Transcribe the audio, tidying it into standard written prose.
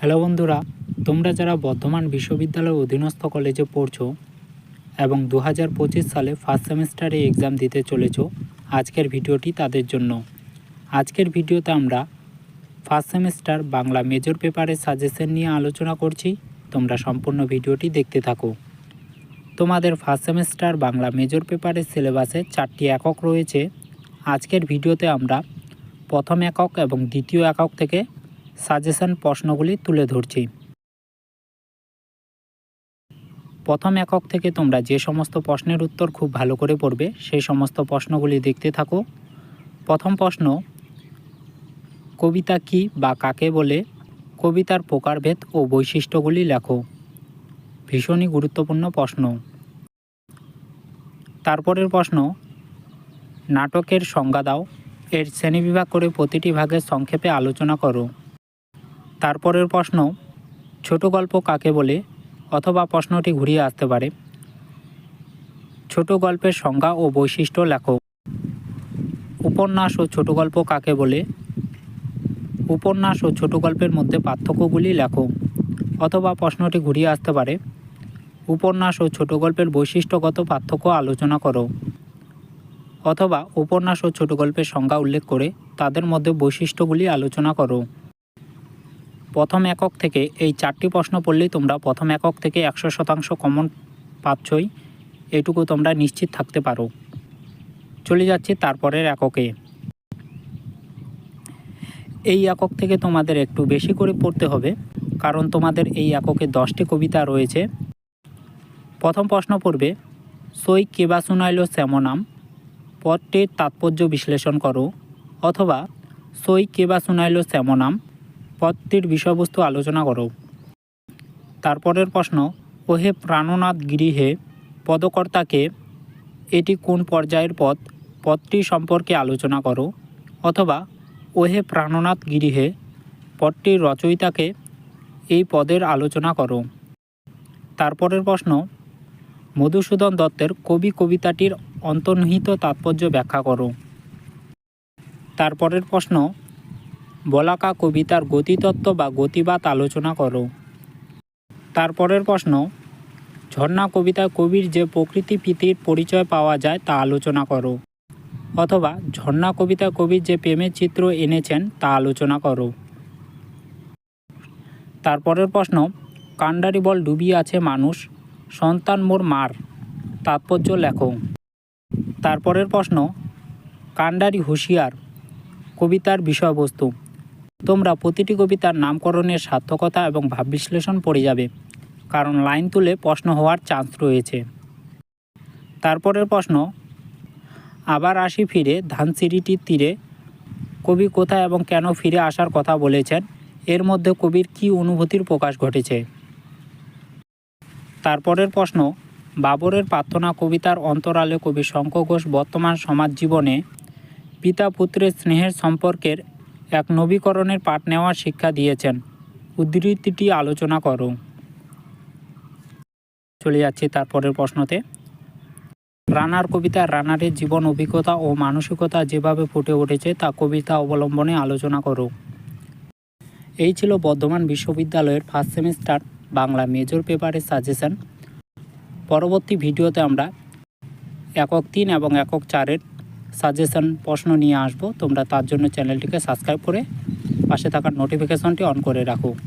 Hello বন্ধুরা, তোমরা যারা বর্ধমান বিশ্ববিদ্যালয়ের অধীনস্থ কলেজে পড়ছো এবং 2025 সালে ফার্স্ট সেমিস্টারে এক্সাম দিতে চলেছো, আজকের ভিডিওটি তাদের জন্য। আজকের ভিডিওতে আমরা ফার্স্ট সেমিস্টার বাংলা মেজর পেপারের সাজেশন নিয়ে আলোচনা করছি। তোমরা সম্পূর্ণ ভিডিওটি দেখতে থাকো। তোমাদের ফার্স্ট সেমিস্টার বাংলা মেজর পেপারের সিলেবাসে 4টি একক রয়েছে। আজকের ভিডিওতে আমরা প্রথম একক এবং দ্বিতীয় একক থেকে সাজেশন প্রশ্নগুলি তুলে ধরছি। প্রথম একক থেকে তোমরা যে সমস্ত প্রশ্নের উত্তর খুব ভালো করে পড়বে সেই সমস্ত প্রশ্নগুলি দেখতে থাকো। প্রথম প্রশ্ন, কবিতা কি বা কাকে বলে? কবিতার প্রকারভেদ ও বৈশিষ্ট্যগুলি লেখো। ভীষণই গুরুত্বপূর্ণ প্রশ্ন। তারপরের প্রশ্ন, নাটকের সংজ্ঞা দাও। এর শ্রেণীবিভাগ করে প্রতিটি ভাগের সংক্ষেপে আলোচনা করো। তারপরের প্রশ্ন, ছোট গল্প কাকে বলে? অথবা প্রশ্নটি ঘুরিয়ে আসতে পারে, ছোট গল্পের সংজ্ঞা ও বৈশিষ্ট্য লেখো। উপন্যাস ও ছোট গল্প কাকে বলে? উপন্যাস ও ছোট গল্পের মধ্যে পার্থক্যগুলি লেখো। অথবা প্রশ্নটি ঘুরিয়ে আসতে পারে, উপন্যাস ও ছোট গল্পের বৈশিষ্ট্যগত পার্থক্য আলোচনা করো। অথবা উপন্যাস ও ছোট গল্পের সংজ্ঞা উল্লেখ করে তাদের মধ্যে বৈশিষ্ট্যগুলি আলোচনা করো। প্রথম একক থেকে এই 4টি প্রশ্ন পড়লেই তোমরা প্রথম একক থেকে 100% কমন পাচ্ছই, এটুকু তোমরা নিশ্চিত থাকতে পারো। চলে যাচ্ছি তারপরের এককে। এই একক থেকে তোমাদের একটু বেশি করে পড়তে হবে, কারণ তোমাদের এই এককে 10টি কবিতা রয়েছে। প্রথম প্রশ্ন পড়বে, সই কেবা শুনাইল শ্যামনাম, পদটির তাৎপর্য বিশ্লেষণ করো। অথবা সই কেবা শুনাইল শ্যামনাম, পদটির বিষয়বস্তু আলোচনা করো। তারপরের প্রশ্ন, ওহে প্রাণনাথ গিরিহে, পদকর্তাকে, এটি কোন পর্যায়ের পদ? পদটি সম্পর্কে আলোচনা করো। অথবা ওহে প্রাণনাথ গিরিহে, পদটির রচয়িতাকে, এই পদের আলোচনা করো। তারপরের প্রশ্ন, মধুসূদন দত্তের কবি কবিতাটির অন্তর্নিহিত তাৎপর্য ব্যাখ্যা করো। তারপরের প্রশ্ন, বলাকা কবিতার গতিতত্ত্ব বা গতিবাদ আলোচনা করো। তারপরের প্রশ্ন, ঝর্ণা কবিতায় কবির যে প্রকৃতি প্রীতির পরিচয় পাওয়া যায় তা আলোচনা করো। অথবা ঝর্ণা কবিতায় কবির যে প্রেমের চিত্র এনেছেন তা আলোচনা করো। তারপরের প্রশ্ন, কান্ডারি বল ডুবিয়ে আছে মানুষ, সন্তান মোর মার, তাৎপর্য লেখো। তারপরের প্রশ্ন, কান্ডারি হুঁশিয়ার কবিতার বিষয়বস্তু। তোমরা প্রতিটি কবিতার নামকরণের সার্থকতা এবং ভাব বিশ্লেষণ পড়ে যাবে, কারণ লাইন তুলে প্রশ্ন হওয়ার চান্স রয়েছে। তারপরের প্রশ্ন, আবার আসি ফিরে ধানসিঁড়িটির তীরে, কবি কোথায় এবং কেন ফিরে আসার কথা বলেছেন? এর মধ্যে কবির কী অনুভূতির প্রকাশ ঘটেছে? তারপরের প্রশ্ন, বাবরের প্রার্থনা কবিতার অন্তরালে কবি শঙ্খ ঘোষ বর্তমান সমাজ জীবনে পিতা পুত্রের স্নেহের সম্পর্কের এক নবীকরণের পাঠ নেওয়ার শিক্ষা দিয়েছেন। উদ্ধৃতিটি আলোচনা করো। চলে যাচ্ছি তারপরের প্রশ্নতে। রানার কবিতা রানারের জীবন অভিজ্ঞতা ও মানসিকতা যেভাবে ফুটে উঠেছে তা কবিতা অবলম্বনে আলোচনা করো। এই ছিল বর্ধমান বিশ্ববিদ্যালয়ের ফার্স্ট সেমিস্টার বাংলা মেজর পেপারের সাজেশন। পরবর্তী ভিডিওতে আমরা একক 3 এবং একক 4-এর সাজেশন প্রশ্ন নিয়ে আসব। তোমরা তার জন্য চ্যানেলটিকে সাবস্ক্রাইব করে পাশে থাকা নোটিফিকেশনটি অন করে রাখো।